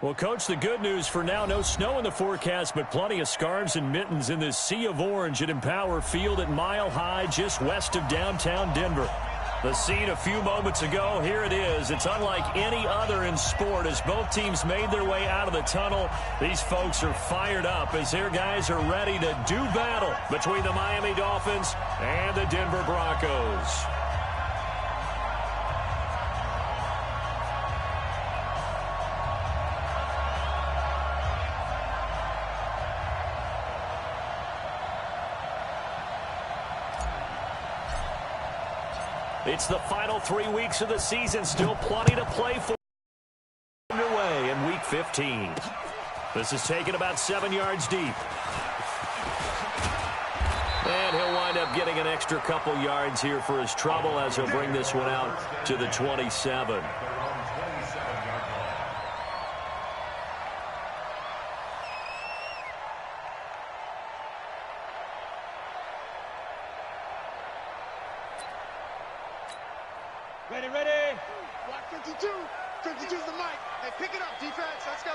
Well, Coach, the good news for now, no snow in the forecast, but plenty of scarves and mittens in this sea of orange at Empower Field at Mile High, just west of downtown Denver. The scene a few moments ago, here it is. It's unlike any other in sport. As both teams made their way out of the tunnel, these folks are fired up as their guys are ready to do battle between the Miami Dolphins and the Denver Broncos. It's the final 3 weeks of the season. Still plenty to play for. Underway in Week 15. This is taken about 7 yards deep. And he'll wind up getting an extra couple yards here for his trouble as he'll bring this one out to the 27. Ready. Block 52. 52's the mic. Hey, pick it up, defense. Let's go.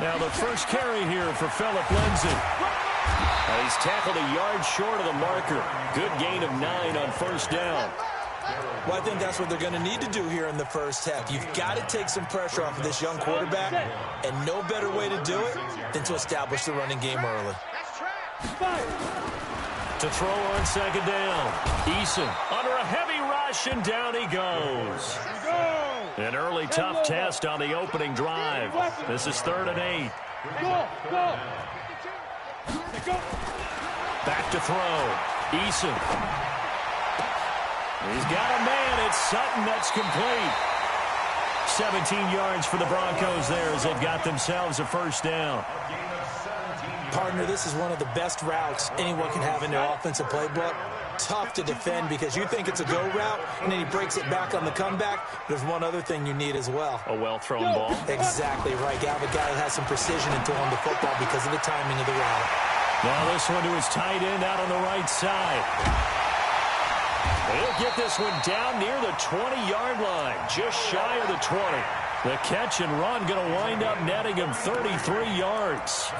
Now the first carry here for Phillip Lindsay. He's tackled a yard short of the marker. Good gain of 9 on first down. Well, I think that's what they're going to need to do here in the first half. You've got to take some pressure off of this young quarterback, and no better way to do it than to establish the running game early. To throw on second down. Eason under a heavy rush, and down he goes. An early tough test on the opening drive. This is 3rd and 8. Back to throw. Eason. He's got a man. It's Sutton. That's complete. 17 yards for the Broncos there as they've got themselves a first down. Partner, this is one of the best routes anyone can have in their offensive playbook. Tough to defend because you think it's a go route, and then he breaks it back on the comeback. There's one other thing you need as well. A well-thrown ball. Exactly right. You have a guy that has some precision in throwing the football because of the timing of the route. Now this one to his tight end out on the right side. He'll get this one down near the 20-yard line, just shy of the 20. The catch and run going to wind up netting him 33 yards.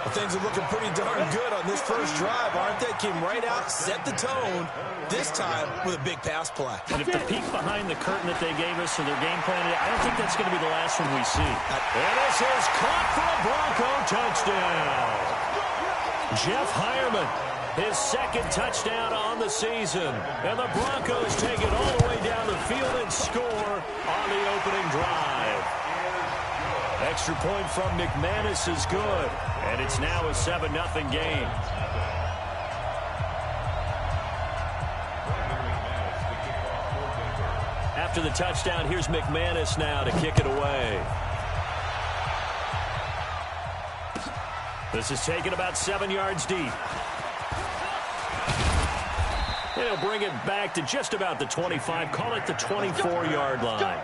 Well, things are looking pretty darn good on this first drive, aren't they? Came right out, set the tone, this time with a big pass play. And if the peek behind the curtain that they gave us of their game plan, I don't think that's going to be the last one we see. And this is caught for a Bronco touchdown. Jeff Hireman, his second touchdown on the season. And the Broncos take it all the way down the field and score on the opening drive. Extra point from McManus is good. And it's now a 7-0 game. After the touchdown, here's McManus now to kick it away. This is taken about 7 yards deep. And he'll bring it back to just about the 25. Call it the 24-yard line.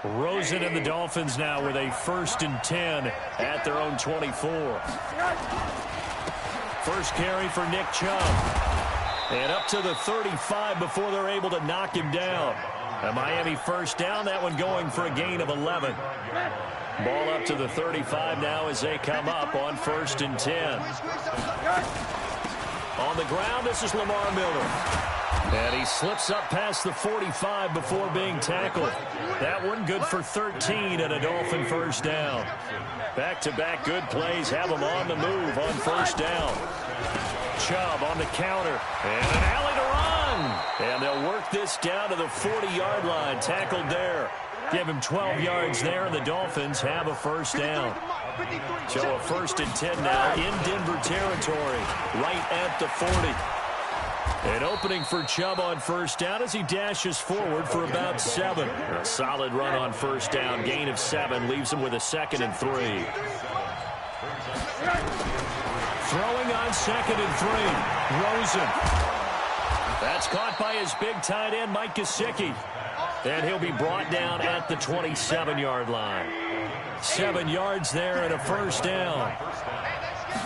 Rosen and the Dolphins now with a 1st and 10 at their own 24. First carry for Nick Chubb. And up to the 35 before they're able to knock him down. A Miami first down, that one going for a gain of 11. Ball up to the 35 now as they come up on 1st and 10. On the ground, this is Lamar Miller. And he slips up past the 45 before being tackled. That one good for 13 and a Dolphin first down. Back-to-back good plays have him on the move on first down. Chubb on the counter. And an alley to run. And they'll work this down to the 40-yard line. Tackled there. Give him 12 yards there, and the Dolphins have a first down. So a 1st and 10 now in Denver territory, right at the 40. An opening for Chubb on first down as he dashes forward for about 7. A solid run on first down, gain of 7, leaves him with a 2nd and 3. Throwing on 2nd and 3, Rosen. That's caught by his big tight end, Mike Gesicki. And he'll be brought down at the 27-yard line. 7 yards there and a first down.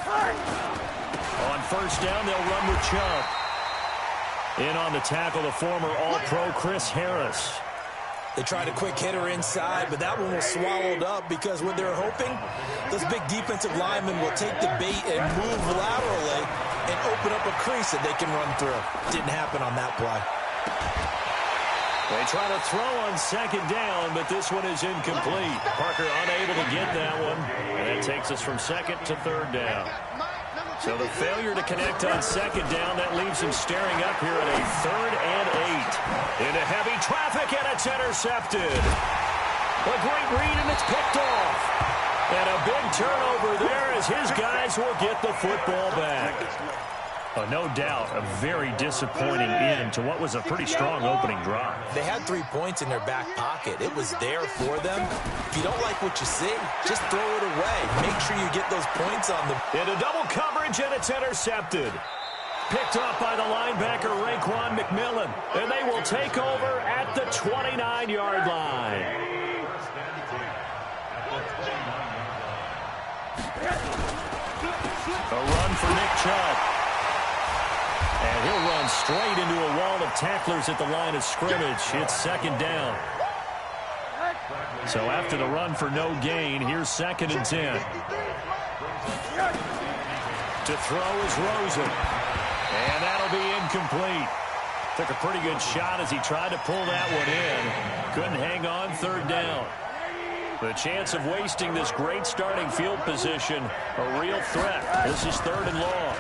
On first down, they'll run with Chubb. In on the tackle, the former All-Pro Chris Harris. They tried a quick hitter inside, but that one was swallowed up because what they're hoping, those big defensive linemen will take the bait and move laterally and open up a crease that they can run through. Didn't happen on that play. They try to throw on second down, but this one is incomplete. Parker unable to get that one, and that takes us from second to third down. So the failure to connect on second down, that leaves him staring up here at a 3rd and 8. Into heavy traffic, and it's intercepted. A great read, and it's picked off. And a big turnover there as his guys will get the football back. No doubt, a very disappointing end to what was a pretty strong opening drive. They had 3 points in their back pocket. It was there for them. If you don't like what you see, just throw it away. Make sure you get those points on them. Into double coverage, and it's intercepted. Picked up by the linebacker, Raekwon McMillan. And they will take over at the 29-yard line. A run for Nick Chubb. And he'll run straight into a wall of tacklers at the line of scrimmage. It's second down. So after the run for no gain, here's 2nd and 10. To throw is Rosen. And that'll be incomplete. Took a pretty good shot as he tried to pull that one in. Couldn't hang on, 3rd down. The chance of wasting this great starting field position, a real threat. This is 3rd and long.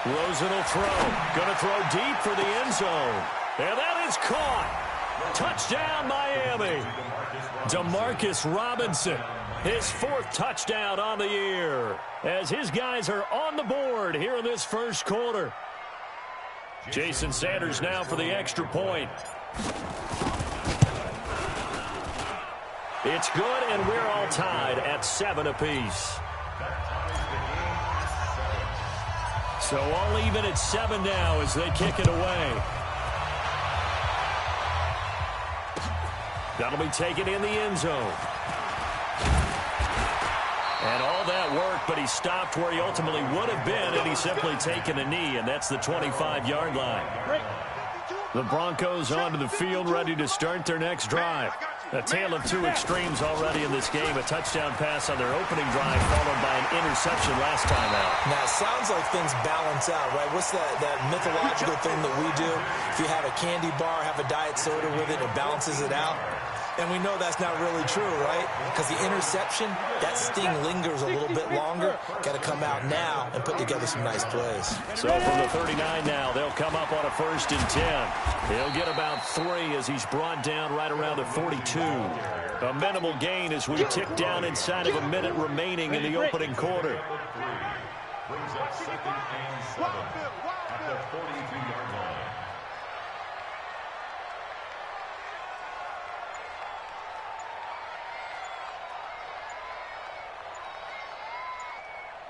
Rosen will throw. Going to throw deep for the end zone. And that is caught. Touchdown, Miami. Demarcus Robinson, his 4th touchdown on the year, as his guys are on the board here in this first quarter. Jason Sanders now for the extra point. It's good, and we're all tied at 7 apiece. So all even at 7 now as they kick it away. That'll be taken in the end zone. And all that work, but he stopped where he ultimately would have been, and he's simply taken a knee, and that's the 25-yard line. The Broncos onto the field, ready to start their next drive. A tale of 2 extremes already in this game. A touchdown pass on their opening drive, followed by an interception last time out. Now, it sounds like things balance out, right? What's that mythological thing that we do? If you have a candy bar, have a diet soda with it, it balances it out. And we know that's not really true, right? Because the interception, that sting lingers a little bit longer. Got to come out now and put together some nice plays. So from the 39 now, they'll come up on a 1st and 10. He'll get about 3 as he's brought down right around the 42. A minimal gain as we tick down inside of a minute remaining in the opening quarter. Brings up 2nd and 7 at the 42-yard line.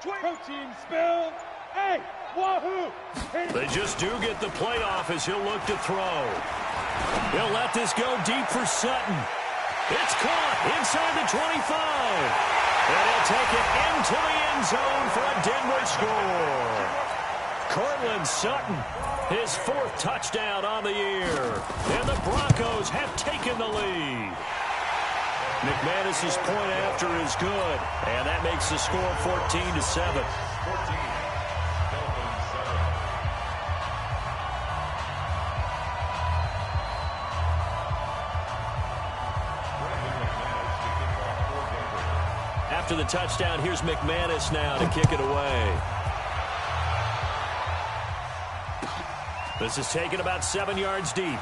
Protein spill. Hey, wahoo! They just do get the playoff as he'll look to throw. He'll let this go deep for Sutton. It's caught inside the 25. And he'll take it into the end zone for a Denver score. Cortland Sutton, his 4th touchdown on the year. And the Broncos have taken the lead. McManus's point after is good, and that makes the score 14-7. After the touchdown, here's McManus now to kick it away. This is taken about 7 yards deep.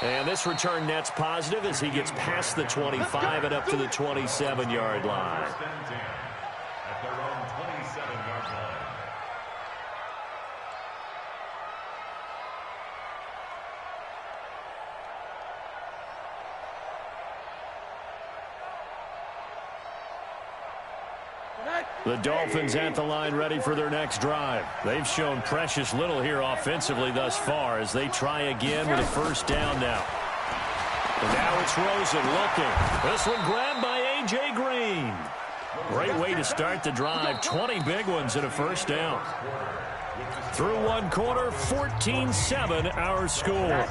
And this return net's positive as he gets past the 25 and up to the 27-yard line. At their own 27-yard line. The Dolphins at the line ready for their next drive. They've shown precious little here offensively thus far as they try again with a 1st down now. And now it's Rosen looking. This one grabbed by A.J. Green. Great way to start the drive. 20 big ones and a first down. Through one quarter, 14-7 our score.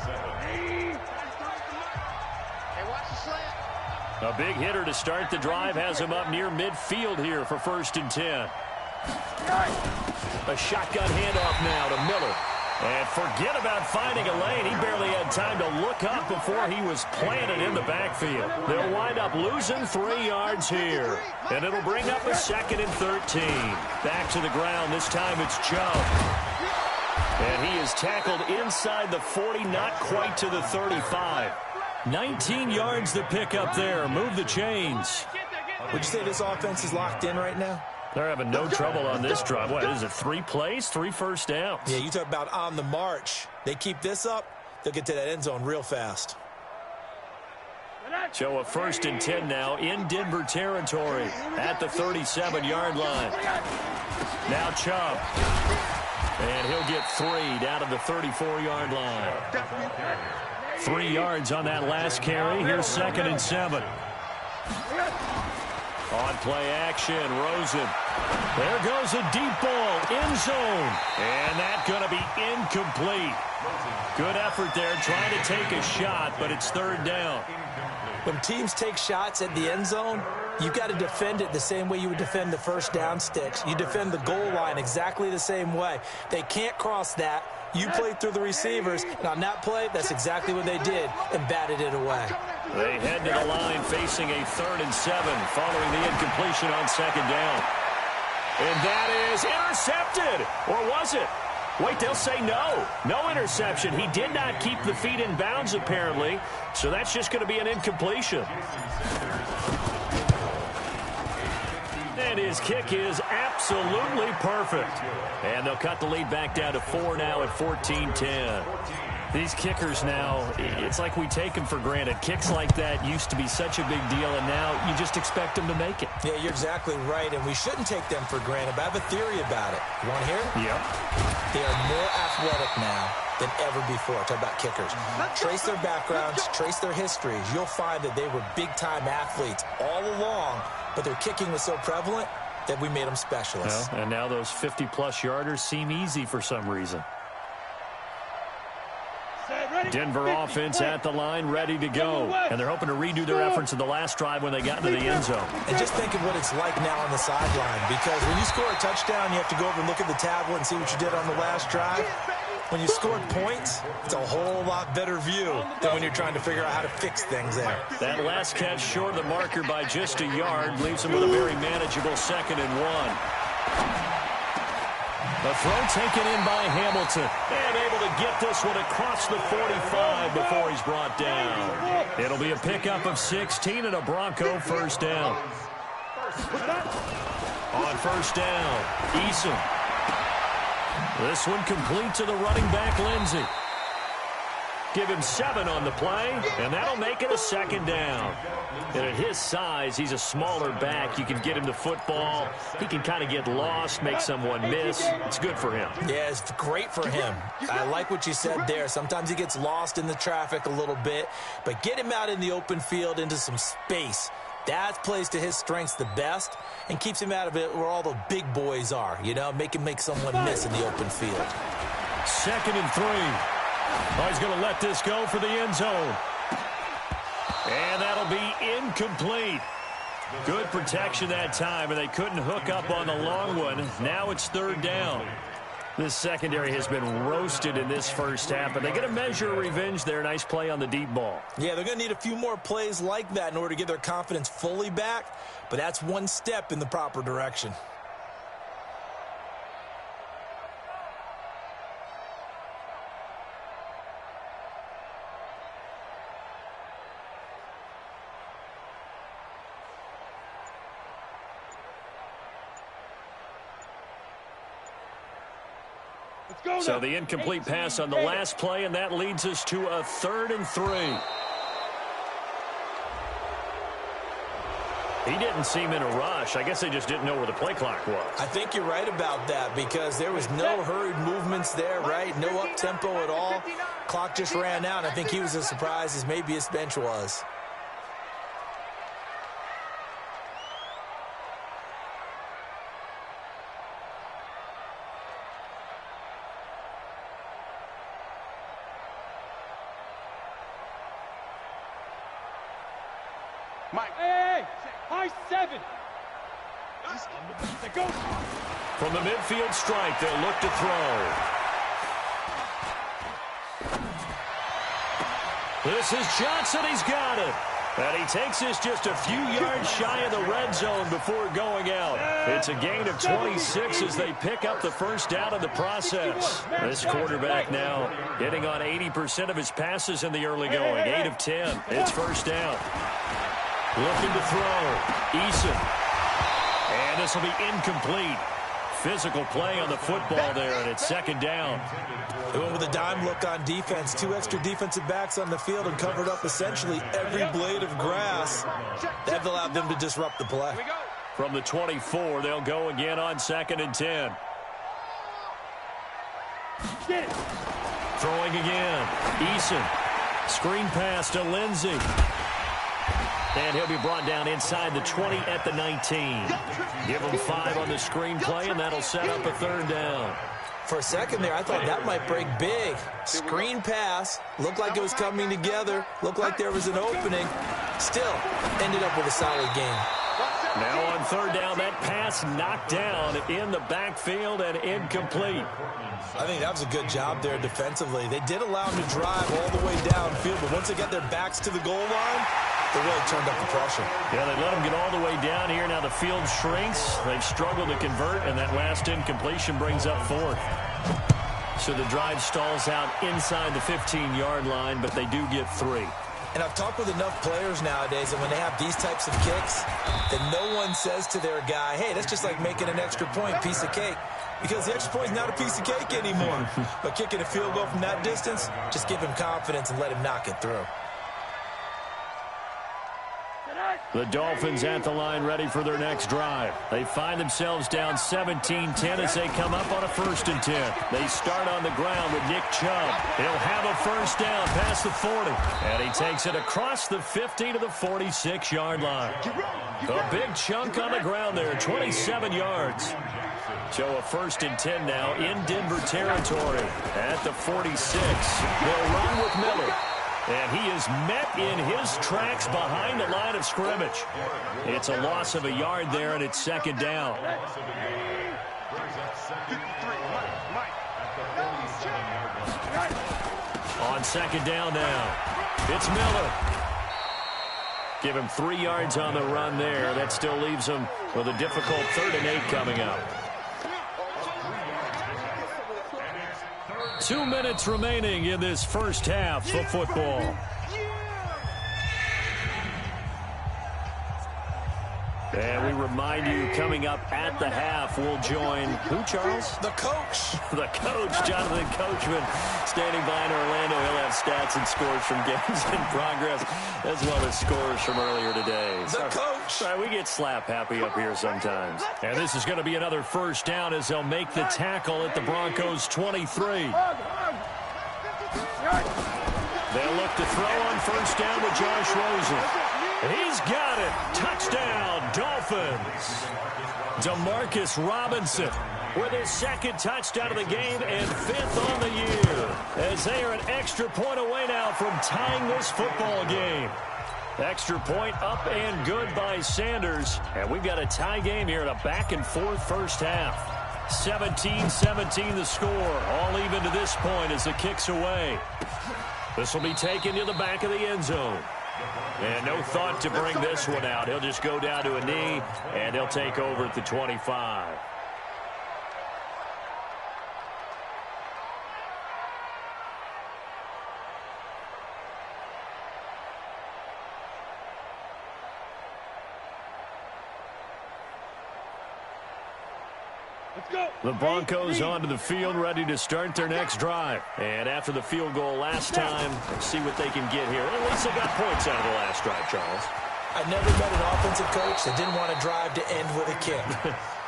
A big hitter to start the drive has him up near midfield here for 1st and 10. A shotgun handoff now to Miller. And forget about finding a lane. He barely had time to look up before he was planted in the backfield. They'll wind up losing 3 yards here. And it'll bring up a 2nd and 13. Back to the ground. This time it's Chubb. And he is tackled inside the 40, not quite to the 35. 19 yards to pick up there. Move the chains. Would you say this offense is locked in right now? They're having no trouble on this drive. What is it, 3 plays, 3 first downs? Yeah, you talk about on the march. They keep this up, they'll get to that end zone real fast. So a 1st and 10 now in Denver territory at the 37-yard line. Now Chubb. And he'll get 3 down to the 34-yard line. 3 yards on that last carry. Here's 2nd and 7. On play action, Rosen. There goes a deep ball, end zone. And that's going to be incomplete. Good effort there, trying to take a shot, but it's 3rd down. When teams take shots at the end zone, you've got to defend it the same way you would defend the first down sticks. You defend the goal line exactly the same way. They can't cross that. You played through the receivers, and on that play, that's exactly what they did, and batted it away. They head to the line facing a 3rd and 7 following the incompletion on 2nd down. And that is intercepted. Or was it? Wait, they'll say no. No interception. He did not keep the feet in bounds, apparently, so that's just going to be an incompletion. And his kick is absolutely perfect. And they'll cut the lead back down to 4 now at 14-10. These kickers now, it's like we take them for granted. Kicks like that used to be such a big deal, and now you just expect them to make it. Yeah, you're exactly right, and we shouldn't take them for granted, but I have a theory about it. You want to hear it? Yep. They are more athletic now than ever before. Talk about kickers. Trace their backgrounds, trace their histories. You'll find that they were big-time athletes all along, but their kicking was so prevalent that we made them specialists. Well, and now those 50-plus yarders seem easy for some reson. Denver offense at the line, ready to go. And they're hoping to redo their efforts in the last drive when they got into the end zone. And just think of what it's like now on the sideline, because when you score a touchdown, you have to go over and look at the tablet and see what you did on the last drive. When you scored points, it's a whole lot better view than when you're trying to figure out how to fix things there. That last catch short of the marker by just a yard leaves him with a very manageable 2nd and 1. The throw taken in by Hamilton. And able to get this one across the 45 before he's brought down. It'll be a pickup of 16 and a Bronco 1st down. On 1st down, Eason. This one complete to the running back, Lindsey. Give him 7 on the play, and that'll make it a 2nd down. And at his size, he's a smaller back. You can get him the football. He can kind of get lost, make someone miss. It's good for him. Yeah, it's great for him. I like what you said there. Sometimes he gets lost in the traffic a little bit, but get him out in the open field into some space. That plays to his strengths the best and keeps him out of it where all the big boys are, you know, make someone miss in the open field. 2nd and 3. Oh, he's going to let this go for the end zone. And that'll be incomplete. Good protection that time, and they couldn't hook up on the long one. Now it's 3rd down. This secondary has been roasted in this first half, but they get a measure of revenge there. Nice play on the deep ball. Yeah, they're going to need a few more plays like that in order to get their confidence fully back, but that's one step in the proper direction. So the incomplete pass on the last play, and that leads us to a 3rd and 3. He didn't seem in a rush. I guess they just didn't know where the play clock was. I think you're right about that because there was no hurried movements there, right? No up-tempo at all. Clock just ran out. I think he was as surprised as maybe his bench was. Mike. Hey, high 7. Go. From the midfield strike, they'll look to throw. This is Johnson. He's got it. And he takes this just a few yards shy of the red zone before going out. It's a gain of 26 as they pick up the first down in the process. This quarterback now hitting on 80% of his passes in the early going. 8 of 10. It's first down. Looking to throw. Eason. And this will be incomplete. Physical play on the football there, and it's second down. They went with a dime look on defense. 2 extra defensive backs on the field and covered up essentially every blade of grass. That allowed them to disrupt the play. From the 24, they'll go again on 2nd and 10. Throwing again. Eason. Screen pass to Lindsey. And he'll be brought down inside the 20 at the 19. Give him 5 on the screen play, and that'll set up a third down. For a second there, I thought that might break big. Screen pass. Looked like it was coming together. Looked like there was an opening. Still, ended up with a solid game. Now on third down, that pass knocked down in the backfield and incomplete. I think that was a good job there defensively. They did allow them to drive all the way downfield, but once they got their backs to the goal line, they really turned up the pressure. Yeah, they let them get all the way down here. Now the field shrinks. They've struggled to convert, and that last incompletion brings up 4th. So the drive stalls out inside the 15-yard line, but they do get 3. And I've talked with enough players nowadays that when they have these types of kicks, that no one says to their guy, hey, that's just like making an extra point, piece of cake. Because the extra point is not a piece of cake anymore. But kicking a field goal from that distance, just give him confidence and let him knock it through. The Dolphins at the line ready for their next drive. They find themselves down 17-10 as they come up on a 1st and 10. They start on the ground with Nick Chubb. He'll have a first down past the 40. And he takes it across the 50 to the 46-yard line. A big chunk on the ground there, 27 yards. So a 1st and 10 now in Denver territory at the 46. They'll run with Miller. And he is met in his tracks behind the line of scrimmage. It's a loss of a yard there, and it's second down. On second down now, it's Miller. Give him 3 yards on the run there. That still leaves him with a difficult 3rd and 8 coming up. 2 minutes remaining in this first half of football. And we remind you, coming up at the half, we'll join who, Charles? The coach. The coach, Jonathan Coachman, standing by in Orlando. He'll have stats and scores from games in progress, as well as scores from earlier today. The coach. Sorry, we get slap happy up here sometimes. And this is going to be another first down as they'll make the tackle at the Broncos 23. They'll look to throw on first down with Josh Rosen. He's got it. Touchdown, Dolphins. Demarcus Robinson with his 2nd touchdown of the game and 5th on the year, as they are an extra point away now from tying this football game. Extra point up and good by Sanders. And we've got a tie game here in a back-and-forth first half. 17-17 the score. All even to this point as the kick's away. This will be taken to the back of the end zone. And no thought to bring this one out. He'll just go down to a knee, and he'll take over at the 25. The Broncos onto the field, ready to start their next drive. And after the field goal last time, see what they can get here. At least they got points out of the last drive, Charles. I've never met an offensive coach that didn't want to drive to end with a kick.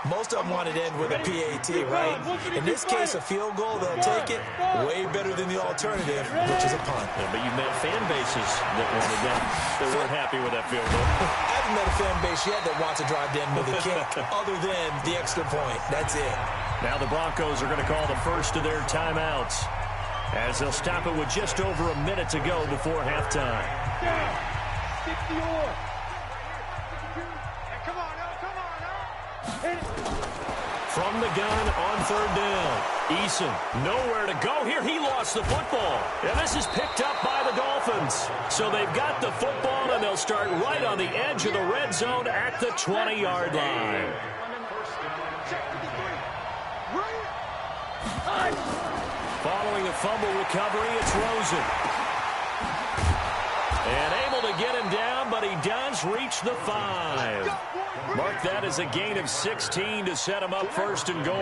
Most of them want to end with a PAT, right? In this case, a field goal, they'll take it way better than the alternative, which is a punt. Yeah, but you've met fan bases that wanted that, that weren't happy with that field goal. I haven't met a fan base yet that wants to drive to end with a kick, other than the extra point. That's it. Now the Broncos are going to call the first of their timeouts, as they'll stop it with just over a minute to go before halftime. From the gun on third down. Eason, nowhere to go here. He lost the football. And this is picked up by the Dolphins. So they've got the football, and they'll start right on the edge of the red zone at the 20-yard line. Following a fumble recovery, it's Rosen. And able to get him down, but he does reach the 5. Mark that as a gain of 16 to set him up first and goal.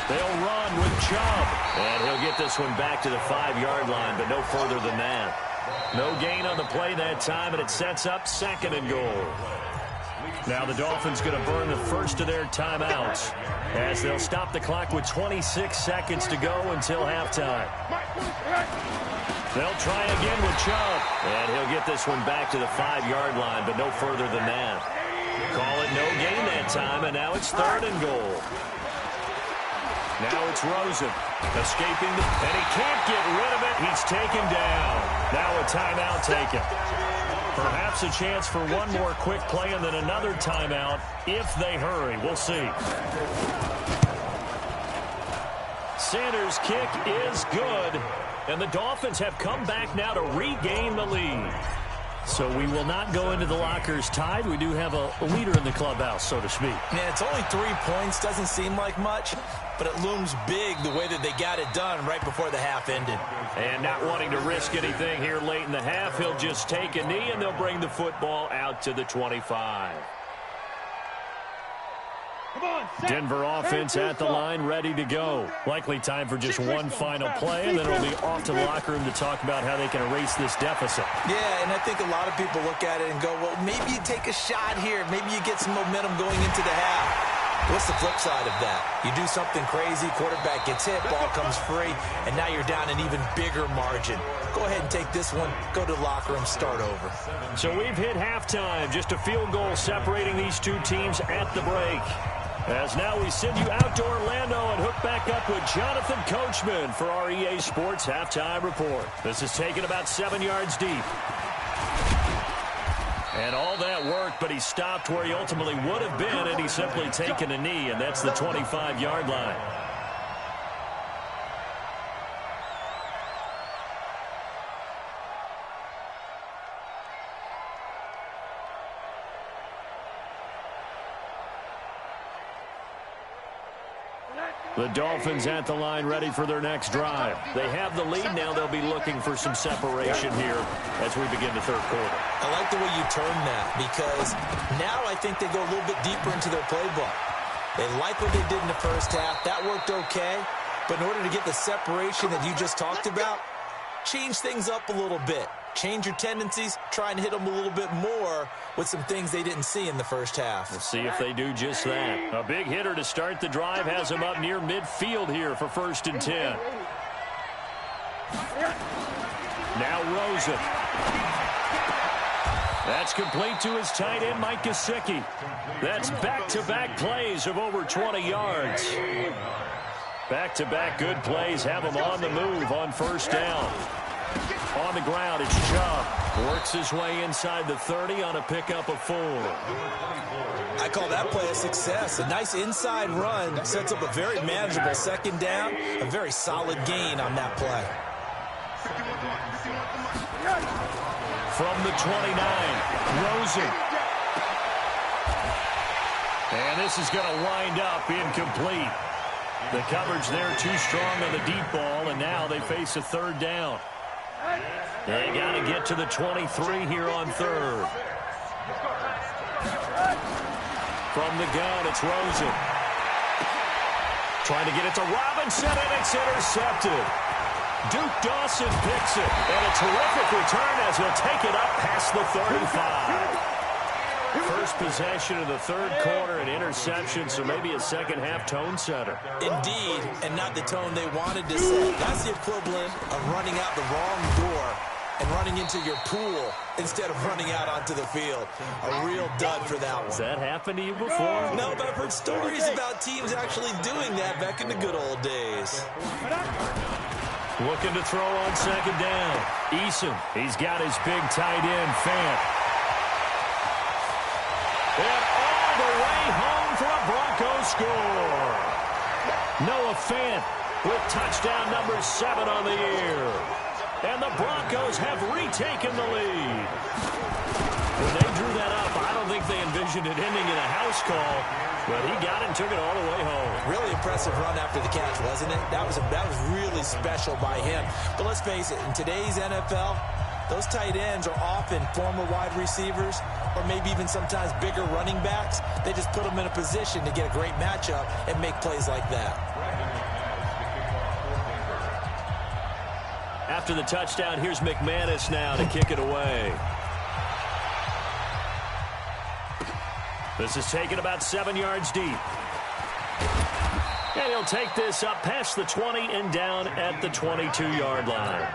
They'll run with Chubb. And he'll get this one back to the 5-yard line, but no further than that. No gain on the play that time, and it sets up second and goal. Now the Dolphins going to burn the first of their timeouts as they'll stop the clock with 26 seconds to go until halftime. They'll try again with Chubb, and he'll get this one back to the 5-yard line, but no further than that. Call it no gain that time, and now it's third and goal. Now it's Rosen escaping, and he can't get rid of it. He's taken down. Now a timeout taken. Perhaps a chance for one more quick play and then another timeout if they hurry. We'll see. Sanders' kick is good, and the Dolphins have come back now to regain the lead. So we will not go into the lockers tied. We do have a leader in the clubhouse, so to speak. Yeah, it's only 3 points. Doesn't seem like much, but it looms big the way that they got it done right before the half ended. And not wanting to risk anything here late in the half, he'll just take a knee, and they'll bring the football out to the 25. Denver offense at the line, ready to go. Likely time for just one final play, and then it'll be off to the locker room to talk about how they can erase this deficit. Yeah, and I think a lot of people look at it and go, well, maybe you take a shot here. Maybe you get some momentum going into the half. What's the flip side of that? You do something crazy, quarterback gets hit, ball comes free, and now you're down an even bigger margin. Go ahead and take this one, go to the locker room, start over. So we've hit halftime, just a field goal separating these two teams at the break. As now we send you out to Orlando and hook back up with Jonathan Coachman for our EA Sports Halftime Report. This is taken about 7 yards deep. And all that worked, but he stopped where he ultimately would have been, and he's simply taken a knee, and that's the 25-yard line. The Dolphins at the line, ready for their next drive. They have the lead now. They'll be looking for some separation here as we begin the third quarter. I like the way you turn that, because now I think they go a little bit deeper into their playbook. They like what they did in the first half. That worked okay. But in order to get the separation that you just talked about, change things up a little bit. Change your tendencies, try and hit them a little bit more with some things they didn't see in the first half. We'll see if they do just that. A big hitter to start the drive has him up near midfield here for 1st and 10. Now Rosen. That's complete to his tight end, Mike Gesicki. That's back-to-back plays of over 20 yards. Back-to-back good plays have him on the move on 1st down. On the ground, it's Chubb. Works his way inside the 30 on a pickup of 4. I call that play a success. A nice inside run sets up a very manageable 2nd down. A very solid gain on that play. From the 29, Rosen. And this is going to wind up incomplete. The coverage there too strong on the deep ball, and now they face a 3rd down. They got to get to the 23 here on 3rd. From the gun, it's Rosen. Trying to get it to Robinson, and it's intercepted. Duke Dawson picks it, and a terrific return as he'll take it up past the 35. First possession of the 3rd quarter, an interception, so maybe a second-half tone setter. Indeed, and not the tone they wanted to set. That's the equivalent of running out the wrong door and running into your pool instead of running out onto the field. A real dud for that one. Has that happened to you before? No, but I've heard stories about teams actually doing that back in the good old days. Looking to throw on 2nd down. Eason, he's got his big tight end, Fant. And all the way home for a Broncos score. Noah Fant with touchdown number 7 on the year. And the Broncos have retaken the lead. When they drew that up, I don't think they envisioned it ending in a house call, but he got it and took it all the way home. Really impressive run after the catch, wasn't it? That was really special by him. But let's face it, in today's NFL, those tight ends are often former wide receivers or maybe even sometimes bigger running backs. They just put them in a position to get a great matchup and make plays like that. After the touchdown, here's McManus now to kick it away. This is taken about 7 yards deep. And he'll take this up past the 20 and down at the 22-yard line.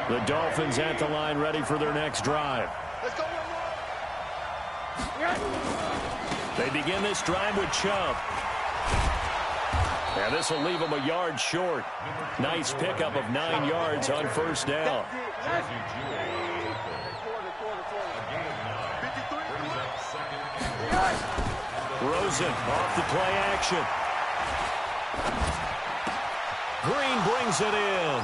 The Dolphins at the line, ready for their next drive. They begin this drive with Chubb. And this will leave them a yard short. Nice pickup of 9 yards on first down. Rosen off the play action. Green brings it in.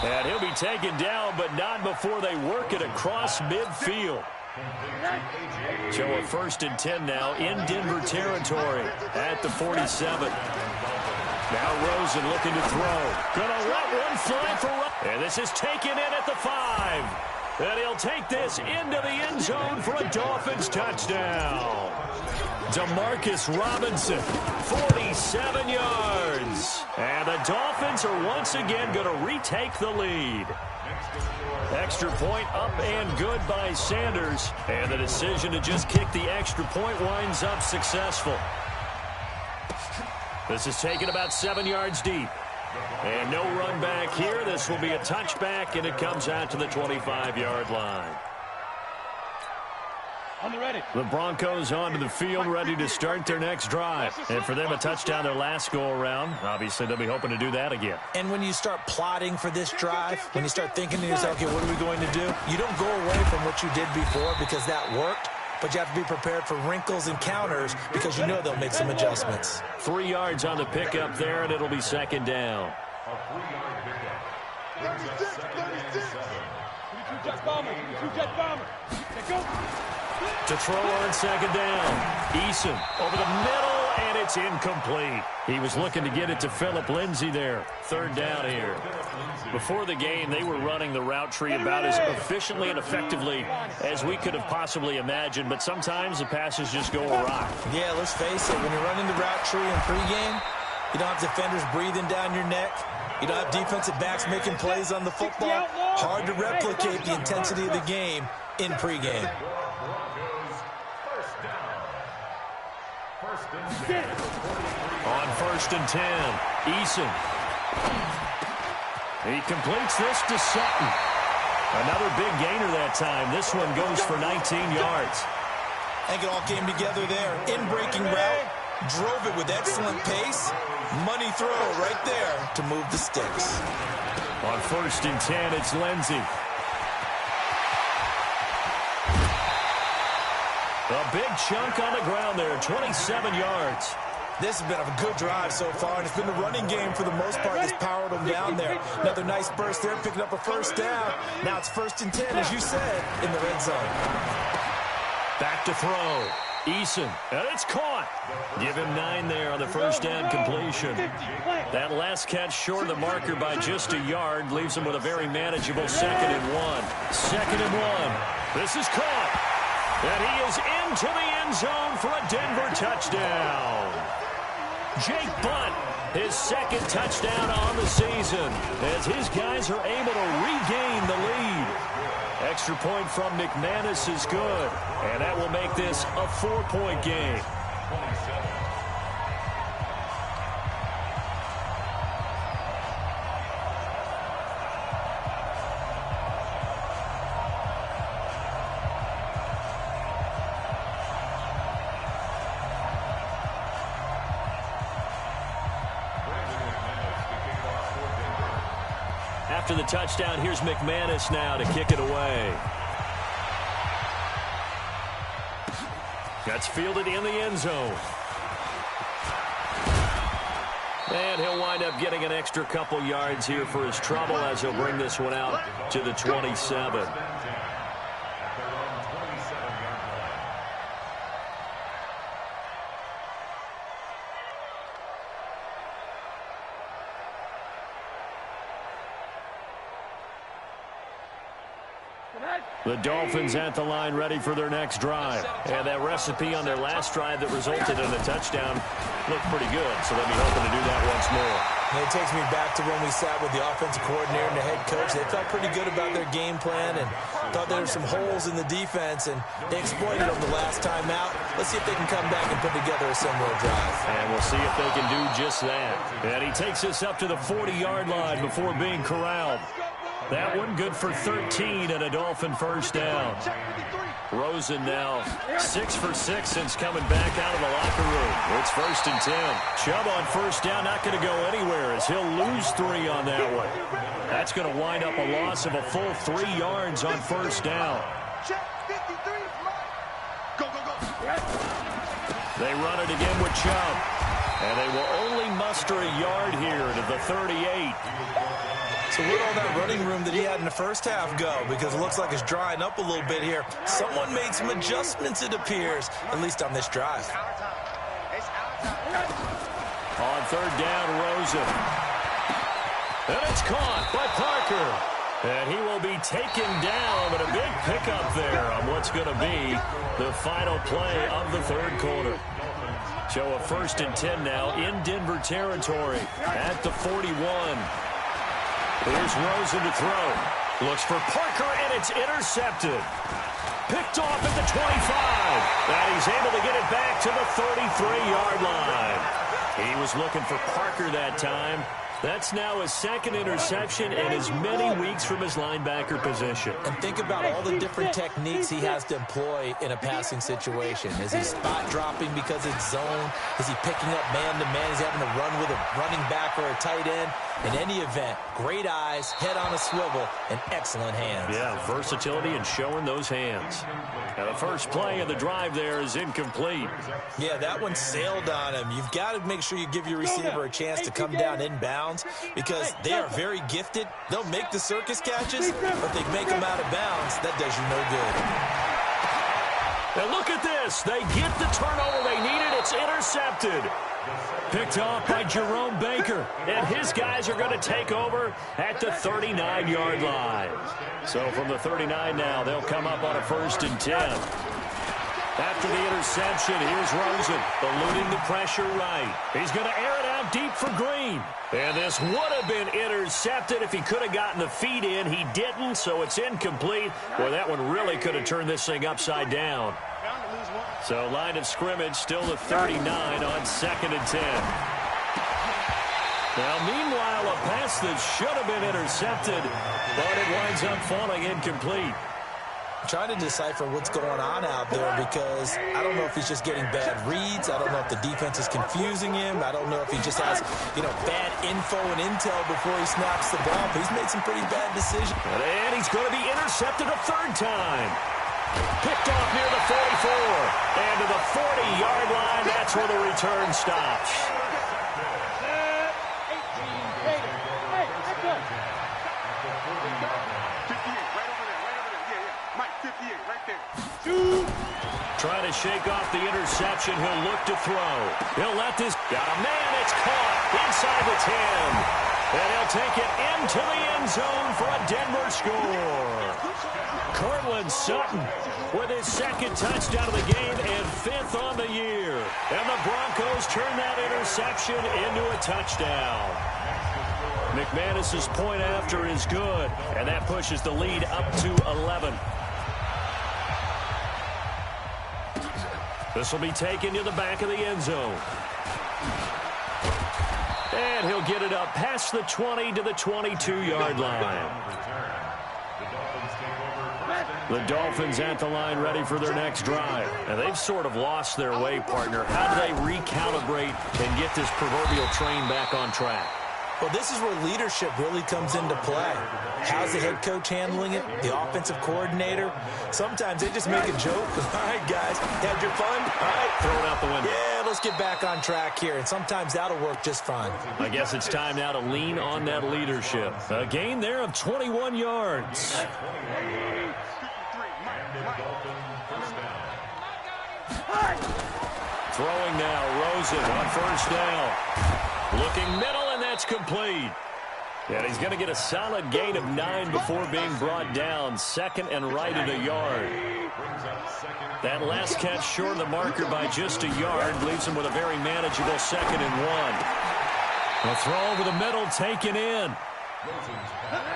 And he'll be taken down, but not before they work it across midfield. So a 1st and 10 now in Denver territory at the 47. Now Rosen looking to throw. Gonna let one fly for... And this is taken in at the 5. And he'll take this into the end zone for a Dolphins touchdown. Demarcus Robinson, 47 yards. And the Dolphins are once again going to retake the lead. Extra point up and good by Sanders. And the decision to just kick the extra point winds up successful. This is taken about 7 yards deep. And no run back here. This will be a touchback, and it comes out to the 25-yard line. The Broncos onto the field, ready to start their next drive. And for them, a touchdown their last go-around. Obviously, they'll be hoping to do that again. And when you start plotting for this drive, when you start thinking to yourself, okay, what are we going to do? You don't go away from what you did before because that worked. But you have to be prepared for wrinkles and counters because you know they'll make some adjustments. 3 yards on the pickup there, and it'll be second down. A 3-yard pickup. 36. 22 jet bomber. 22 jet bomber. Go. To throw on second down. Eason over the middle, and it's incomplete. He was looking to get it to Phillip Lindsay there. 3rd down here. Before the game, they were running the route tree about as efficiently and effectively as we could have possibly imagined, but sometimes the passes just go awry. Yeah, let's face it. When you're running the route tree in pregame, you don't have defenders breathing down your neck. You don't have defensive backs making plays on the football. Hard to replicate the intensity of the game in pregame. On 1st and 10, Eason. He completes this to Sutton. Another big gainer that time. This one goes for 19 yards. I think it all came together there. In-breaking route, drove it with excellent pace. Money throw right there to move the sticks. On 1st and 10, it's Lindsay. A big chunk on the ground there, 27 yards. This has been a good drive so far, and it's been the running game for the most part that's powered them down there. Another nice burst there, picking up a 1st down. Now it's 1st and 10, as you said, in the red zone. Back to throw. Eason, and it's caught. Give him 9 there on the 1st down completion. That last catch short of the marker by just a yard leaves him with a very manageable 2nd and 1. 2nd and 1. This is caught. And he is into the end zone for a Denver touchdown. Jake Butt, his 2nd touchdown on the season, as his guys are able to regain the lead. Extra point from McManus is good, and that will make this a 4-point game. After the touchdown, here's McManus now to kick it away. That's fielded in the end zone. And he'll wind up getting an extra couple yards here for his trouble as he'll bring this one out to the 27. The Dolphins at the line ready for their next drive. And that recipe on their last drive that resulted in a touchdown looked pretty good, so they'll be hoping to do that once more. And it takes me back to when we sat with the offensive coordinator and the head coach. They felt pretty good about their game plan and thought there were some holes in the defense, and they exploited them the last time out. Let's see if they can come back and put together a similar drive. And we'll see if they can do just that. And he takes us up to the 40-yard line before being corralled. That one good for 13 and a Dolphin first down. Rosen now 6 for 6 since coming back out of the locker room. It's 1st and 10. Chubb on first down, not going to go anywhere as he'll lose 3 on that one. That's going to wind up a loss of a full 3 yards on first down. They run it again with Chubb. And they will only muster a yard here to the 38. So where'd all that running room that he had in the first half go? Because it looks like it's drying up a little bit here. Someone made some adjustments, it appears, at least on this drive. On third down, Rosen. And it's caught by Parker. And he will be taken down, but a big pickup there on what's going to be the final play of the third quarter. So a 1st and 10 now in Denver territory at the 41. Here's Rosen to throw. Looks for Parker, and it's intercepted. Picked off at the 25. And he's able to get it back to the 33-yard line. He was looking for Parker that time. That's now his second interception in as many weeks from his linebacker position. And think about all the different techniques he has to employ in a passing situation. Is he spot dropping because it's zone? Is he picking up man-to-man? Is he having to run with a running back or a tight end? In any event, great eyes, head on a swivel, and excellent hands. Yeah, versatility and showing those hands. Now the first play of the drive there is incomplete. Yeah, that one sailed on him. You've got to make sure you give your receiver a chance to come down inbounds because they are very gifted. They'll make the circus catches, but they make them out of bounds. That does you no good. And look at this. They get the turnover they needed. It's intercepted. Picked off by Jerome Baker. And his guys are going to take over at the 39-yard line. So from the 39 now, they'll come up on a 1st and 10. After the interception, here's Rosen, eluding the pressure right. He's going to air it out deep for Green. And this would have been intercepted if he could have gotten the feet in. He didn't, so it's incomplete. Boy, that one really could have turned this thing upside down. So line of scrimmage still the 39 on 2nd and 10. Now, meanwhile, a pass that should have been intercepted, but it winds up falling incomplete. Trying to decipher what's going on out there because I don't know if he's just getting bad reads. I don't know if the defense is confusing him. I don't know if he just has, bad info and intel before he snaps the ball. But he's made some pretty bad decisions. And he's going to be intercepted a 3rd time. Picked off near the 44. And to the 40-yard line, that's where the return stops. Trying to shake off the interception. He'll look to throw. He'll let this. Got a man. It's caught inside the 10. And he'll take it into the end zone for a Denver score. Cortland Sutton with his 2nd touchdown of the game and 5th on the year. And the Broncos turn that interception into a touchdown. McManus's point after is good. And that pushes the lead up to 11. This will be taken to the back of the end zone. And he'll get it up past the 20 to the 22-yard line. The Dolphins at the line ready for their next drive. And they've sort of lost their way, partner. How do they recalibrate and get this proverbial train back on track? Well, this is where leadership really comes into play. How's the head coach handling it? The offensive coordinator? Sometimes they just make a joke. All right, guys, had your fun? All right. Throw it out the window. Yeah, let's get back on track here. And sometimes that'll work just fine. I guess it's time now to lean on that leadership. A gain there of 21 yards. Throwing now, Rosen on first down. Looking middle, and that's complete. And he's going to get a solid gain of 9 before being brought down. Second and right at a yard. That last catch short of the marker by just a yard leaves him with a very manageable 2nd and 1. A throw over the middle, taken in.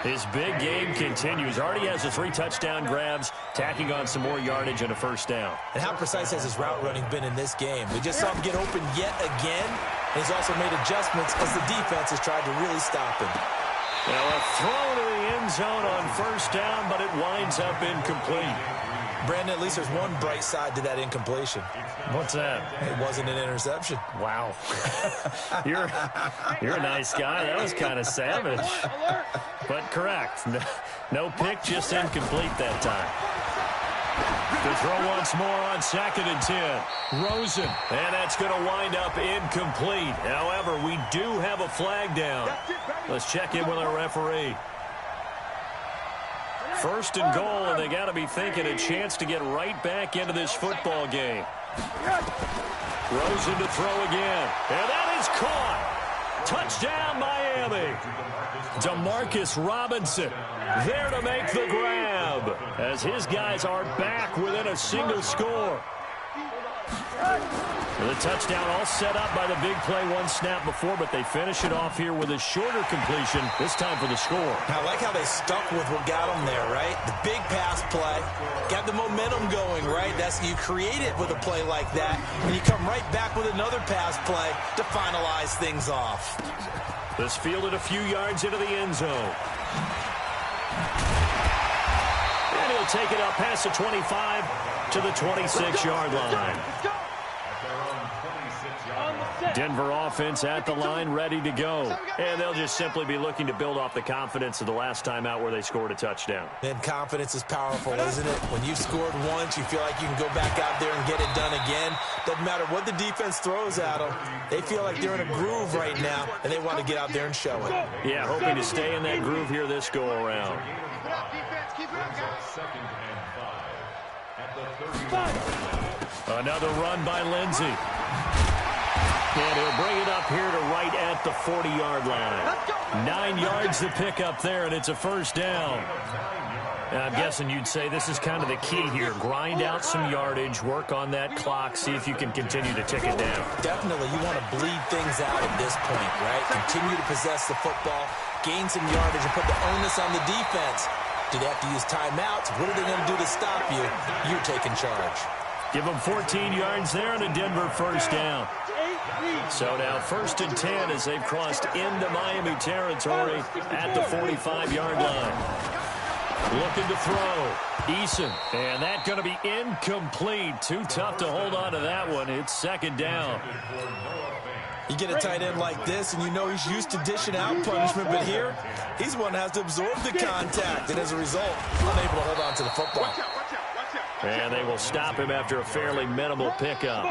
His big game continues. Already has the 3 touchdown grabs, tacking on some more yardage and a first down. And how precise has his route running been in this game? We just saw him get open yet again. And he's also made adjustments as the defense has tried to really stop him. Now a throw to the end zone on first down, but it winds up incomplete. Brandon, at least there's one bright side to that incompletion. What's that? It wasn't an interception. Wow. You're a nice guy. That was kind of savage. But correct. No pick, just incomplete that time. To throw once more on 2nd and 10. Rosen. And that's going to wind up incomplete. However, we do have a flag down. Let's check in with our referee. 1st and goal, and they got to be thinking a chance to get right back into this football game. Rosen to throw again. And that is caught. Touchdown, Miami. Demarcus Robinson there to make the grab as his guys are back within a single score. The touchdown all set up by the big play one snap before, but they finish it off here with a shorter completion, this time for the score. I like how they stuck with what got them there, right? The big pass play, got the momentum going, right? You create it with a play like that, and you come right back with another pass play to finalize things off. This fielded a few yards into the end zone. And he'll take it up past the 25 to the 26-yard line. Denver offense at the line, ready to go. And they'll just simply be looking to build off the confidence of the last time out where they scored a touchdown. And confidence is powerful, isn't it? When you've scored once, you feel like you can go back out there and get it done again. Doesn't matter what the defense throws at them. They feel like they're in a groove right now, and they want to get out there and show it. Yeah, hoping to stay in that groove here this go-around. Another run by Lindsey. And he'll bring it up here to right at the 40-yard line. 9 yards to pick up there, and it's a first down. And I'm guessing you'd say this is kind of the key here. Grind out some yardage, work on that clock, see if you can continue to tick it down. Definitely, you want to bleed things out at this point, right? Continue to possess the football, gain some yardage, and put the onus on the defense. Do they have to use timeouts? What are they going to do to stop you? You're taking charge. Give them 14 yards there and a Denver first down. So now 1st and 10 as they've crossed into Miami territory at the 45-yard line. Looking to throw. Eason. And that's going to be incomplete. Too tough to hold on to that one. It's 2nd down. You get a tight end like this, and you know he's used to dishing out punishment, but here, he's one that has to absorb the contact, and as a result, unable to hold on to the football. And they will stop him after a fairly minimal pickup.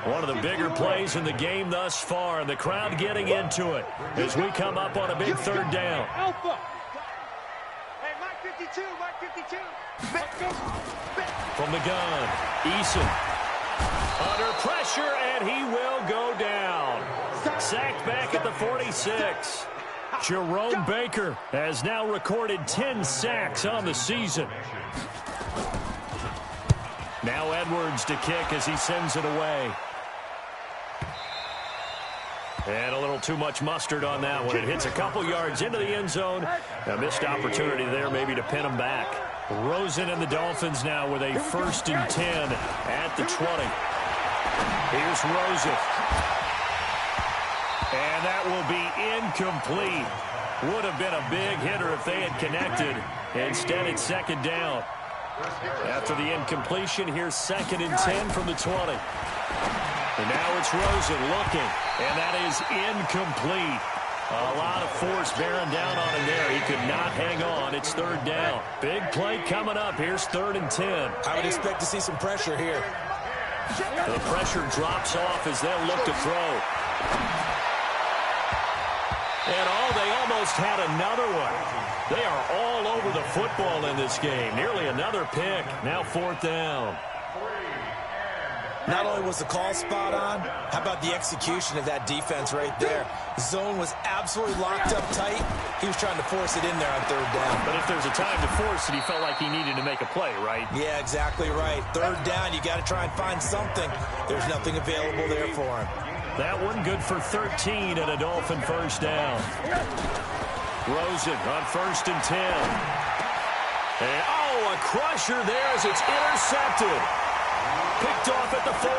One of the bigger plays in the game thus far, and the crowd getting into it as we come up on a big 3rd down. From the gun, Eason. Under pressure, and he will go down. Sacked back at the 46. Jerome Baker has now recorded 10 sacks on the season. Now Edwards to kick as he sends it away. And a little too much mustard on that one. It hits a couple yards into the end zone. A missed opportunity there maybe to pin him back. Rosen and the Dolphins now with a 1st and 10 at the 20. Here's Rosen. And that will be incomplete. Would have been a big hitter if they had connected. Instead, it's 2nd down. After the incompletion, here's 2nd and 10 from the 20. And now it's Rosen looking, and that is incomplete. A lot of force bearing down on him there. He could not hang on. It's third down. Big play coming up. Here's 3rd and 10. I would expect to see some pressure here. The pressure drops off as they'll look to throw. And they almost had another one. They are all over the football in this game. Nearly another pick. Now 4th down. Not only was the call spot on, how about the execution of that defense right there? Zone was absolutely locked up tight. He was trying to force it in there on 3rd down. But if there's a time to force it, he felt like he needed to make a play, right? Yeah, exactly right. 3rd down, you got to try and find something. There's nothing available there for him. That one good for 13 and a Dolphin first down. Rosen on 1st and 10. And, a crusher there as it's intercepted. Picked off at the 40.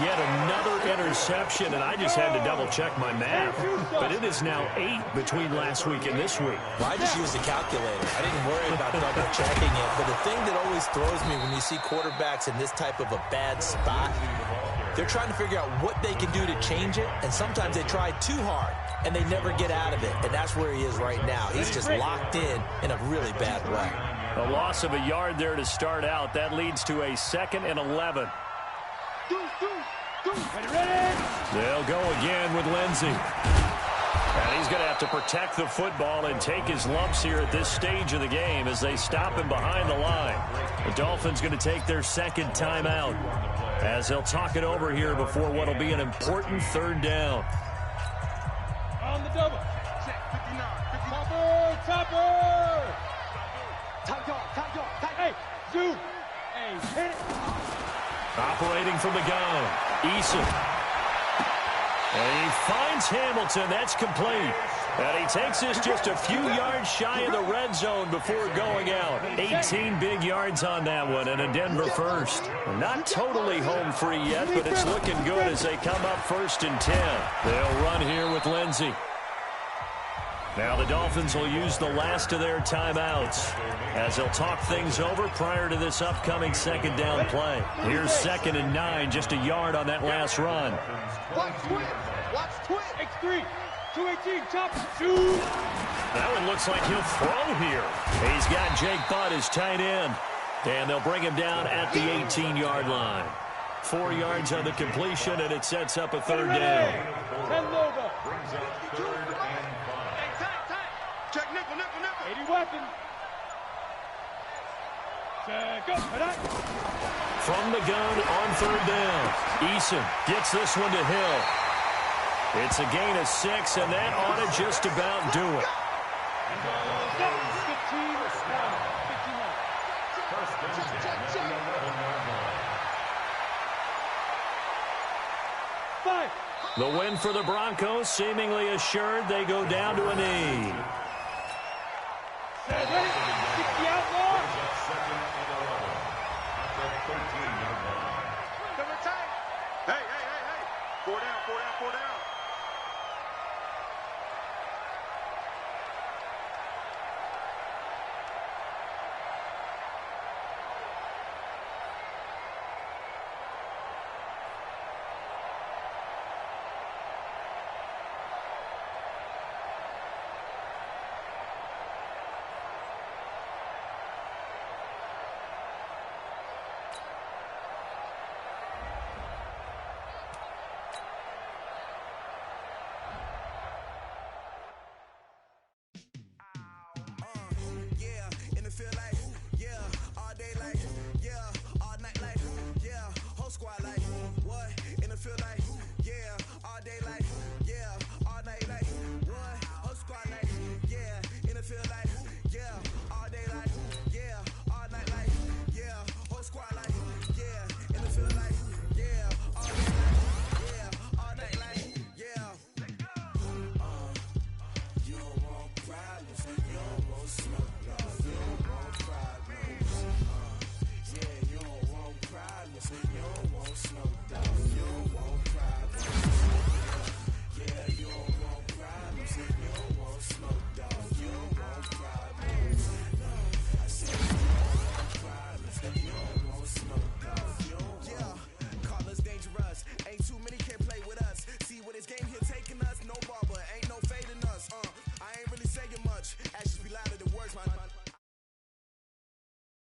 Yet another interception, and I just had to double-check my math. But it is now 8 between last week and this week. Well, I just used a calculator. I didn't worry about double-checking it. But the thing that always throws me when you see quarterbacks in this type of a bad spot, they're trying to figure out what they can do to change it, and sometimes they try too hard, and they never get out of it. And that's where he is right now. He's just locked in a really bad way. A loss of a yard there to start out. That leads to a 2nd and 11. They'll go again with Lindsey. And he's going to have to protect the football and take his lumps here at this stage of the game as they stop him behind the line. The Dolphins going to take their 2nd timeout as they'll talk it over here before what will be an important 3rd down. On the double. Topper! Hey, zoom! Hey, hit it! Operating from the gun, Eason. And he finds Hamilton. That's complete. And he takes this just a few yards shy of the red zone before going out. 18 big yards on that one and a Denver first. Not totally home free yet, but it's looking good as they come up 1st and 10. They'll run here with Lindsey. Now the Dolphins will use the last of their timeouts as they'll talk things over prior to this upcoming 2nd down play. Here's 2nd and 9, just a yard on that last run. Watch twit. X3, 218, chop, shoot. That one looks like he'll throw here. He's got Jake Butt as tight end, and they'll bring him down at the 18-yard line. 4 yards on the completion, and it sets up a 3rd down. 10 over. Check nickel. 80 weapon. Check up. From the gun on 3rd down. Eason gets this one to Hill. It's a gain of 6, and that ought to just about do it. 5. The win for the Broncos seemingly assured. They go down to a knee. Ready? 60 outlaw. Hey. 4 down. You don't want